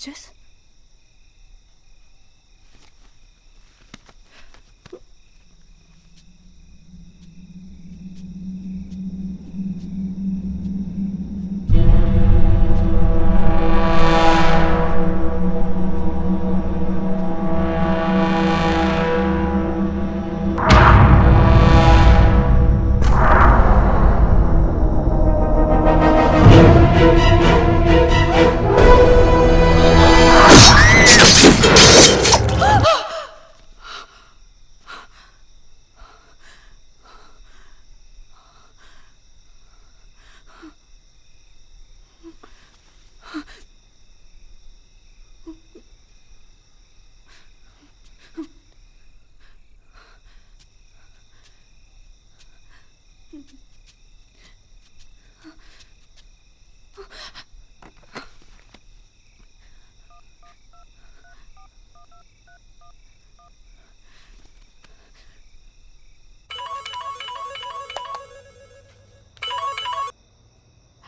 राजस,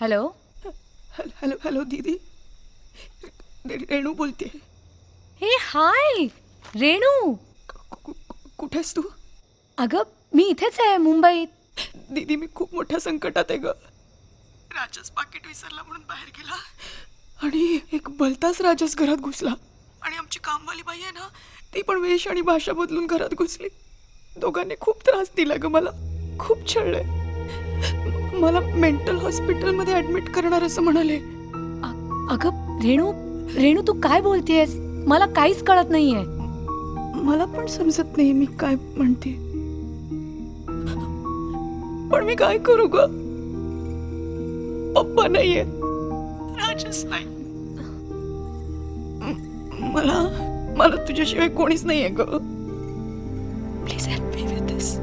hello. Hello hello दीदी, रेणू बोलते. हे हाय रेणू. कुठे आहेस तू? अगं मी इथेच आहे मुंबईत. दीदी मी खूप मोठ्या संकटात आहे ग. राजस पाकिट विसरला म्हणून बाहेर गेला आणि एक भलताच राजस घरात घुसला आणि आमची कामवाली बाई आहे ना, ती पण वेश आणि भाषा बदलून घरात घुसली. दोघांनी खूप त्रास दिला ग मला, खूप छळलंय. मला मेंटल हॉस्पिटलमध्ये ऍडमिट करणार असं म्हणाले. अगं रेणू रेणू तू काय बोलतेयस? मला काहीच कळत नाहीये. मला पण समजत नाही मी काय म्हणते, पण मी काय करू ग? पप्पा नाहीये, राजस नाही. मला मला तुझ्याशिवाय कोणीच नाहीये ग. प्लीज हेल्प मी विथ दिस.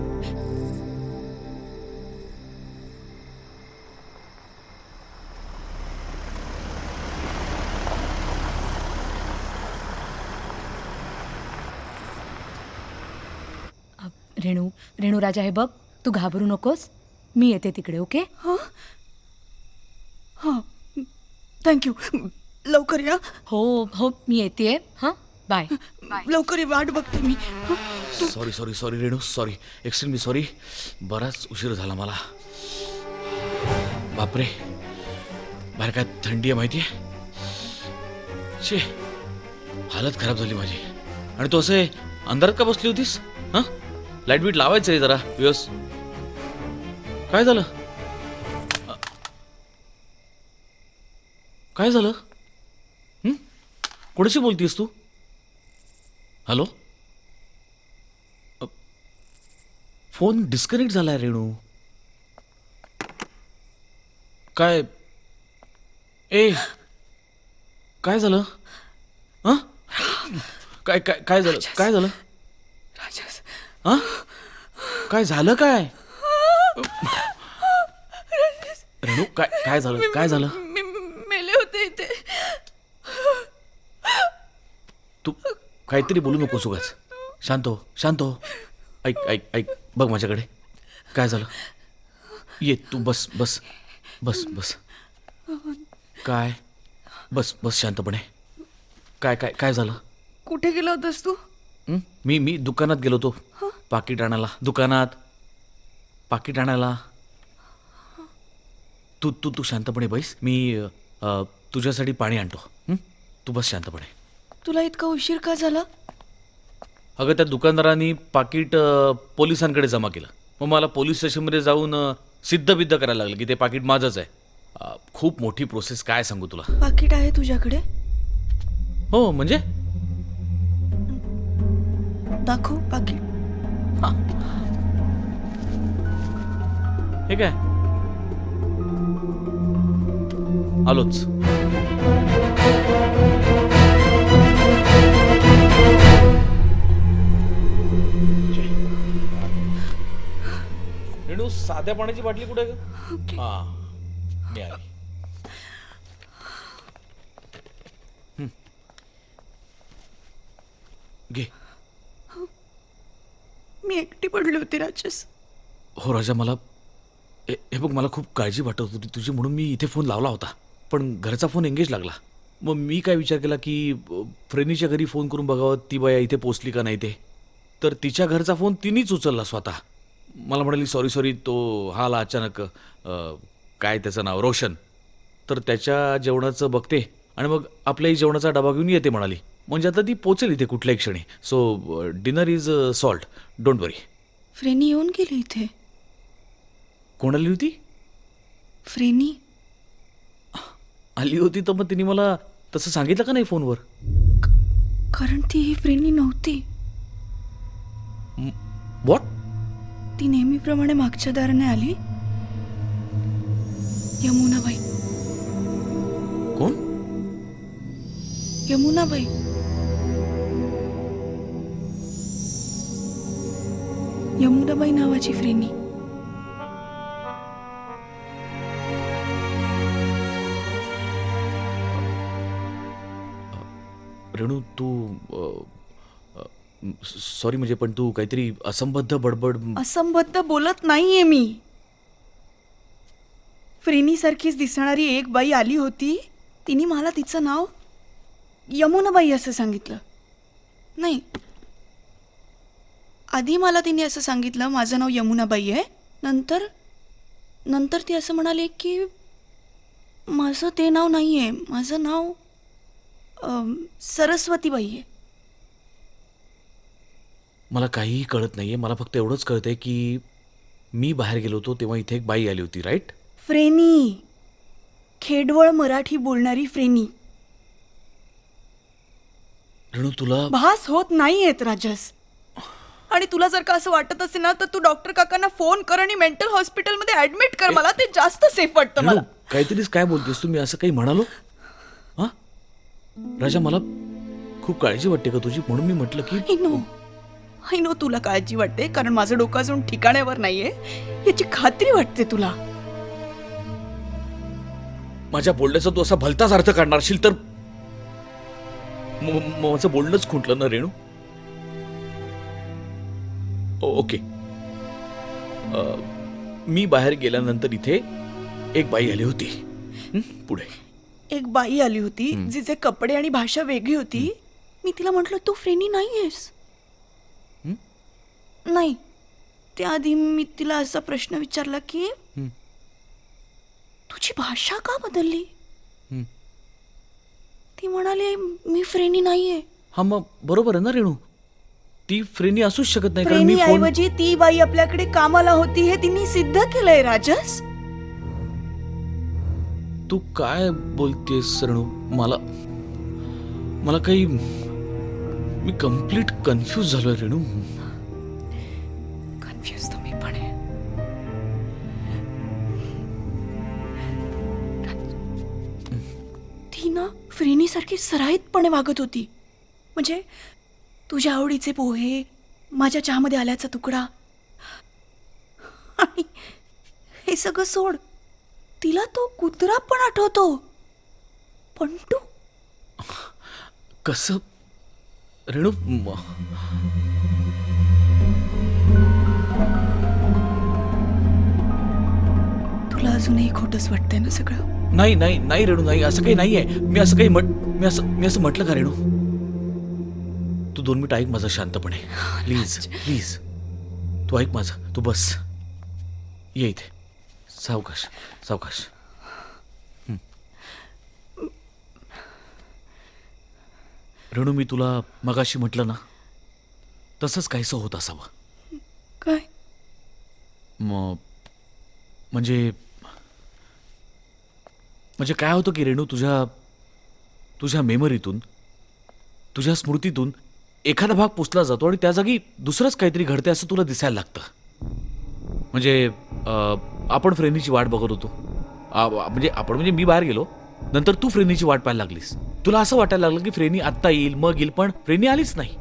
रेणू रेणू राजा हे बघ, तू घाबरू नकोस. मी येते तिकडे. ओके? हां हां, थँक्यू. लवकर या. हो हो मी येते. हां बाय. लवकर ये, वाट बघते मी. सॉरी सॉरी सॉरी रेणू, सॉरी, एक्सट्रीमली सॉरी. बराच उशीर झाला मला. बापरे, बाहेर काय थंडी आहे माहिती आहे. शे, हालत खराब झाली माझी. आणि तू असे अंधारात का बसली होतीस? हां, लाईट बीट लावायचं आहे जरा काय झालं? काय झालं? कोणाशी बोलतीस तू? हॅलो? फोन डिस्कनेक्ट झालाय रेणू. काय ए काय झालं? हां, काय काय काय झालं? काय झालं? राजस, हां, काय झालं? काय रेणू, काय काय झालं? काय झालं? मी मेले होते इथे. तू काहीतरी बोलू नकोस उगाच. शांत हो, शांत हो. ऐक ऐक ऐक, बघ माझ्याकडे. काय झालं? ये तू, बस बस बस बस. काय? बस बस शांतपणे. काय काय काय झालं? कुठे गेला होतास तू? मी दुकानात गेलो होतो पाकिट आणायला. दुकानात पाकिट आणायला. तू तू तू शांतपणे बैस. मी तुझ्यासाठी पाणी आणतो. तू बस शांतपणे. तुला इतका उशीर का झाला? अगं त्या दुकानदारांनी पाकिट पोलिसांकडे जमा केलं. मग मला पोलीस स्टेशनमध्ये जाऊन सिद्धबिद्ध करायला लागलं की ते पाकिट माझंच आहे. खूप मोठी प्रोसेस, काय सांगू तुला. पाकिट आहे तुझ्याकडे? हो म्हणजे दाखव पाकिट. हे काय? आलोच. रेणू, साध्या पाण्याची बाटली कुठे आहे का? हा, मिळाली. घे. मी एकटी पडली होती राजस. हो राजा, मला हे बघ, मला खूप काळजी वाटत होती तुझी, म्हणून मी इथे फोन लावला होता. पण घरचा फोन एंगेज लागला. मग मी काय विचार केला की फ्रेनीच्या घरी फोन करून बघावं ती बाया इथे पोचली का नाही ते. तर तिच्या घरचा फोन तिनेच उचलला स्वतः. मला म्हणाली सॉरी सॉरी तो हा आला अचानक काय त्याचं नाव रोशन. तर त्याच्या जेवणाचं बघते आणि मग आपल्याही जेवणाचा डबा घेऊन येते म्हणाली. म्हणजे आता ती पोचेल इथे कुठल्याही क्षणी. So dinner is sorted, don't worry. Freny येऊन गेली इथे. कोण आली होती? फ्रेनी आली होती तर मग तिने मला तसं सांगितलं का नाही फोनवर? कारण ती ही फ्रेनी नव्हती. व्हॉट? ती नेहमीप्रमाणे मागच्या दाराने आली. यमुनाबाई. कोण? यमुनाबाई. यमुनाबाई नावाची फ्रेनी. रेणू तू सॉरी म्हणजे पण तू काहीतरी असंबद्ध बडबड. असंबद्ध बोलत नाहीये मी. फ्रेनी सारखीच दिसणारी एक बाई आली होती. तिने मला तिचं नाव यमुनाबाई असं सांगितलं. नाही, आधी मला तिने असं सांगितलं माझं नाव यमुनाबाई आहे. नंतर ती असं म्हणाली की माझं ते नाव नाही आहे, माझं नाव सरस्वतीबाई आहे. मला काहीही कळत नाहीये. मला फक्त एवढंच कळतंय की मी बाहेर गेलो होतो तेव्हा इथे एक बाई आली होती, राईट? फ्रेनी, खेडवळ मराठी बोलणारी फ्रेनी. रेणू तुला भास होत नाहीयेत राजस. आणि तुला जर का असं वाटत असेल ना तर तू डॉक्टर काकांना फोन कर आणि मेंटल हॉस्पिटलमध्ये ऍडमिट कर. मला ते जास्त सेफ वाटतं. रेणू, मला काहीतरीच काय बोलतेस तू? मी असं काही म्हणालो? हा राजा, मला खूप काळजी वाटते का तुझी, म्हणून मी म्हटलं की आय नो तुला काळजी वाटते कारण माझं डोकं अजून ठिकाण्यावर नाहीये याची खात्री वाटते तुला. माझ्या बोलण्याचा तू असा भलताच अर्थ काढणारशील तर माझं बोलणंच खुंटलं ना रेणू. ओके. मी बाहेर गेल्यानंतर इथे एक बाई आली होती. पुढे एक बाई आली होती जिचे कपडे आणि भाषा वेगळी होती. मी तिला म्हटलं तू फ्रेनी नाहीयेस. नाही, त्याआधी मी तिला असा प्रश्न विचारला की तुझी भाषा का बदलली. ती म्हणाली मी फ्रेनी नाहीये. हा मग बरोबर आहे ना रेणू, ती फ्रेनी असूच शकत नाही कारण मी फ्रेनी फोन. ऐवजी ती बाई आपल्याकडे कामाला होती हे तिने सिद्ध केलंय राजस. तू काय बोलतेस रेणू? मला काही, मी कम्प्लीट कन्फ्यूज झालोय रेणू. कन्फ्युज तुम्ही पण आहे. ती ना फ्रेनी सारखी सराईतपणे वागत होती. म्हणजे तुझ्या आवडीचे पोहे, माझ्या चहामध्ये आल्याचा तुकडा आणि हे सगळं सोड. तिला तो कुत्रा पण आठवतो, पंटू. कसं रेणू? तुला अजूनही खोटंच वाटतंय ना सगळं? नाही नाही नाही रेणू, नाही असं काही नाहीये. मी असं काही मी असं म्हटलं का रेणू? तू 2 मिनिट ऐक माझं शांतपणे, प्लीज प्लीज. तू ऐक माझं, तू बस, ये इथे, सावकाश सावकाश. रेणू, मी तुला मगाशी म्हटलं ना तसंच काहीसं होत असावं. काय? म्हणजे काय होतं की रेणू, तुझ्या मेमरीतून, तुझ्या स्मृतीतून एखादा भाग पुसला जातो आणि त्या जागी दुसरंच काहीतरी घडते असं तुला दिसायला लागतं. म्हणजे आपण फ्रेनीची वाट बघत होतो. म्हणजे मी बाहेर गेलो, नंतर तू फ्रेनीची वाट पाहायला लागलीस. तुला असं वाटायला लागलं की फ्रेनी आत्ता येईल, मग येईल, पण फ्रेनी आलीच नाही.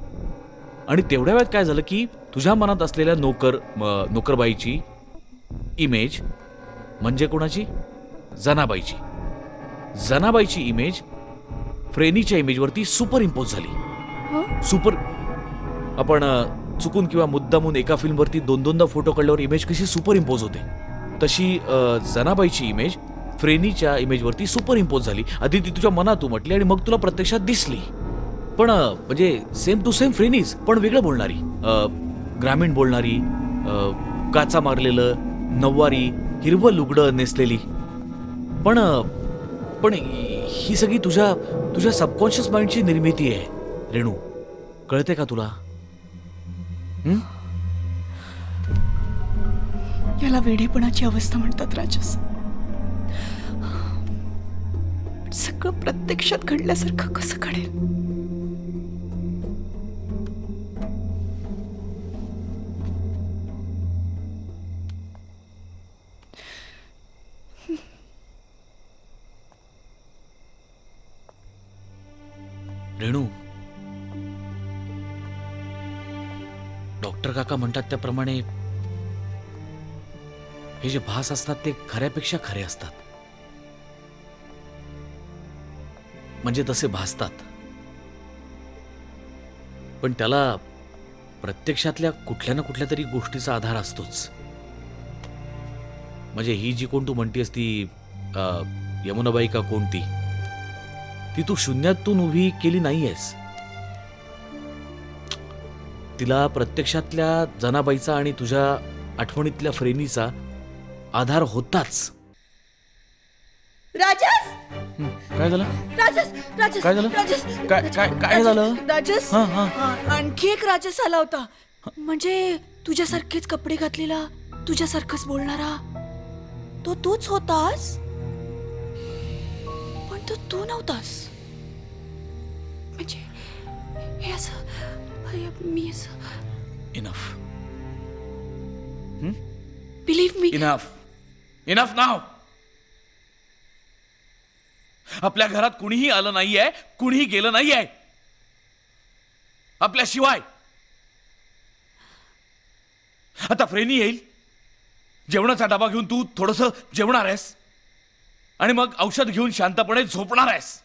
आणि तेवढ्या वेळात काय झालं की तुझ्या मनात असलेल्या नोकरबाईची इमेज, म्हणजे कोणाची? जनाबाईची इमेज फ्रेनीच्या इमेजवरती सुपर इम्पोज झाली. सुपर. आपण चुकून किंवा मुद्दामून एका फिल्मवरती 2-2दा फोटो काढल्यावर इमेज कशी सुपर इम्पोज होते, तशी जनाबाईची इमेज फ्रेनीच्या इमेजवरती सुपर इम्पोज झाली. आधी ती तुझ्या मनात उमटली आणि मग तुला प्रत्यक्षात दिसली. पण म्हणजे सेम टू सेम फ्रेनीज, पण वेगळं बोलणारी, ग्रामीण बोलणारी, काचा मारलेलं, नऊवारी, हिरवं लुगडं नेसलेली. पण पण ही सगळी तुझ्या सबकॉन्शियस माइंडची निर्मिती आहे रेणू. कळते का तुला? याला वेडेपणाची अवस्था म्हणतात राजस. सगळं प्रत्यक्षात घडल्यासारखं कसं घडेल? रेणू, डॉक्टर काका म्हणतात त्याप्रमाणे हे जे भास असतात ते खऱ्यापेक्षा खरे असतात. म्हणजे तसे भासतात, पण त्याला प्रत्यक्षातल्या कुठल्या ना कुठल्या तरी गोष्टीचा आधार असतोच. म्हणजे ही जी कोण तू म्हणतीस ती यमुनाबाई का कोणती, ती तू शून्यातून उभी केली नाहीयेस. तिला प्रत्यक्षातल्या जनाबाईचा आणि तुझ्या आठवणीतल्या फ्रेनीचा आधार होताच. राजस, काय झालं? राजस, राजस, काय झालं? राजस, काय झालं? राजस, हां, हां. आणखी एक राजस आला होता. म्हणजे तुझ्यासारखेच कपडे घातलेला, तुझ्यासारखंच बोलणारा. तो तूच होतास, पण तो तू नव्हतास. म्हणजे हे असं मी असं इनफ, बिलीव्ह मी. इनफ नाव. आपल्या घरात कुणीही आलं नाहीये, कुणीही गेलं नाहीये आपल्याशिवाय. आता फ्रेनी येईल, जेवणाचा डबा घेऊन तू थोडस जेवणार आहेस आणि मग औषध घेऊन शांतपणे झोपणार आहेस.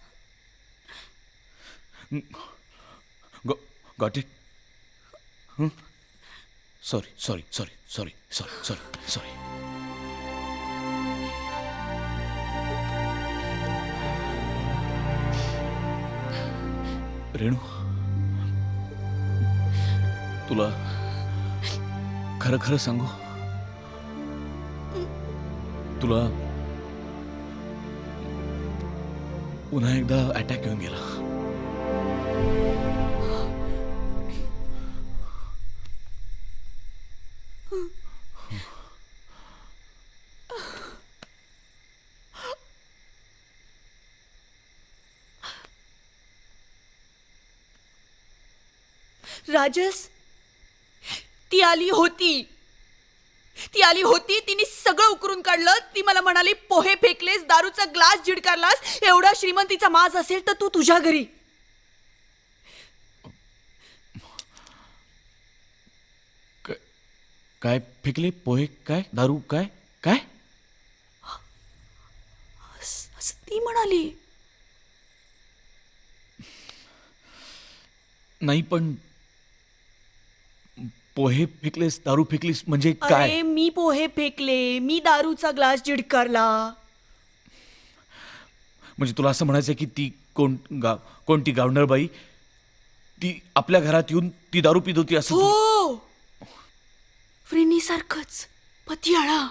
Got it? Sorry sorry sorry sorry sorry sorry sorry. Renu, तुला खरं खरं सांगू, तुला पुन्हा एकदा अटॅक येऊन गेला. राजस, ती आली होती, तिने सगळं उकरून काढलं. ती मला म्हणाली, पोहे फेकलेस, दारूचा ग्लास झिडकारलास, एवढा श्रीमंतीचा माज असेल तर तू तुझ्या घरी. काय फेकले? पोहे काय? दारू काय? काय? असं ती म्हणाली. नाही, पण पोहे फेकलेस, दारू फेकलीस म्हणजे काय? अरे मी पोहे फेकले, मी दारूचा ग्लास झिडकारला. म्हणजे तुला असं म्हणायचं की ती कोणती गावंढळबाई ती आपल्या घरात येऊन ती दारू पित होती असं? हो, फ्रेनी सारखंच पतियाळा.